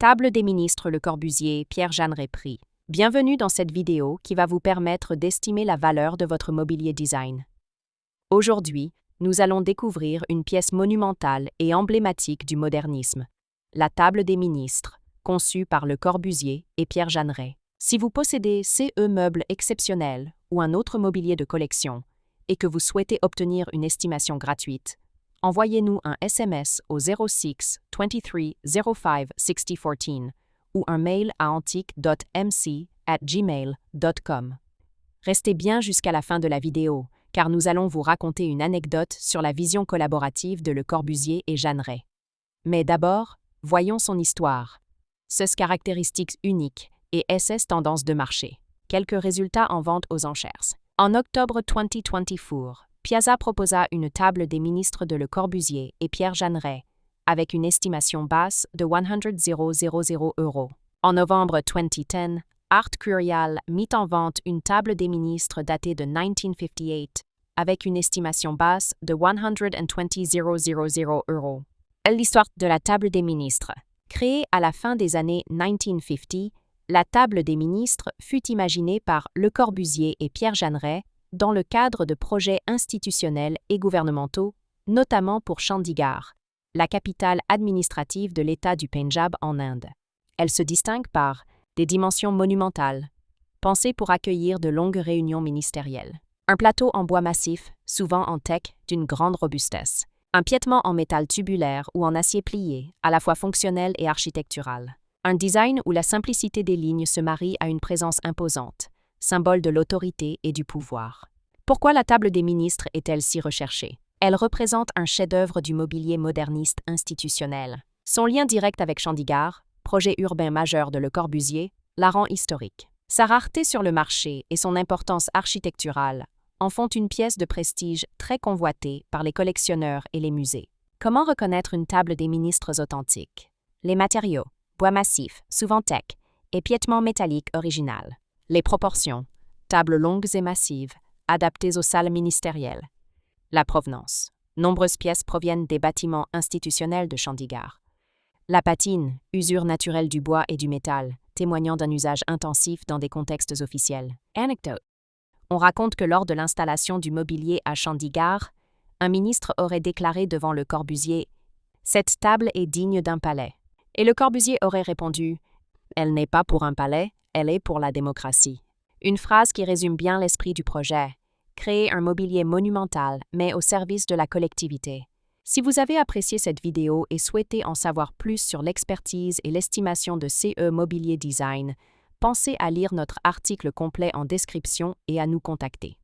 Table des ministres Le Corbusier, Pierre Jeanneret Prix. Bienvenue dans cette vidéo qui va vous permettre d'estimer la valeur de votre mobilier design. Aujourd'hui, nous allons découvrir une pièce monumentale et emblématique du modernisme, la Table des ministres, conçue par Le Corbusier et Pierre Jeanneret. Si vous possédez CE meubles exceptionnels ou un autre mobilier de collection et que vous souhaitez obtenir une estimation gratuite, envoyez-nous un SMS au 06 23 05 6014 ou un mail à antique.mc@gmail.com. Restez bien jusqu'à la fin de la vidéo, car nous allons vous raconter une anecdote sur la vision collaborative de Le Corbusier et Jeanneret. Mais d'abord, voyons son histoire. Ses caractéristiques uniques et SS tendances de marché. Quelques résultats en vente aux enchères. En octobre 2024, Piazza proposa une table des ministres de Le Corbusier et Pierre Jeanneret, avec une estimation basse de 100,000 €. En novembre 2010, Art Curial mit en vente une table des ministres datée de 1958, avec une estimation basse de 120,000 €. L'histoire de la table des ministres. Créée à la fin des années 1950, la table des ministres fut imaginée par Le Corbusier et Pierre Jeanneret dans le cadre de projets institutionnels et gouvernementaux, notamment pour Chandigarh, la capitale administrative de l'État du Pendjab en Inde. Elle se distingue par des dimensions monumentales, pensées pour accueillir de longues réunions ministérielles. Un plateau en bois massif, souvent en teck, d'une grande robustesse. Un piétement en métal tubulaire ou en acier plié, à la fois fonctionnel et architectural. Un design où la simplicité des lignes se marie à une présence imposante, symbole de l'autorité et du pouvoir. Pourquoi la table des ministres est-elle si recherchée? Elle représente un chef-d'œuvre du mobilier moderniste institutionnel. Son lien direct avec Chandigarh, projet urbain majeur de Le Corbusier, la rend historique. Sa rareté sur le marché et son importance architecturale en font une pièce de prestige très convoitée par les collectionneurs et les musées. Comment reconnaître une table des ministres authentique? Les matériaux, bois massif, souvent teck, et piétement métallique original. Les proportions, tables longues et massives, adaptées aux salles ministérielles. La provenance. Nombreuses pièces proviennent des bâtiments institutionnels de Chandigarh. La patine, usure naturelle du bois et du métal, témoignant d'un usage intensif dans des contextes officiels. Anecdote. On raconte que lors de l'installation du mobilier à Chandigarh, un ministre aurait déclaré devant Le Corbusier « Cette table est digne d'un palais ». Et Le Corbusier aurait répondu « Elle n'est pas pour un palais, elle est pour la démocratie ». Une phrase qui résume bien l'esprit du projet. Créer un mobilier monumental, mais au service de la collectivité. Si vous avez apprécié cette vidéo et souhaitez en savoir plus sur l'expertise et l'estimation de CE Mobilier Design, pensez à lire notre article complet en description et à nous contacter.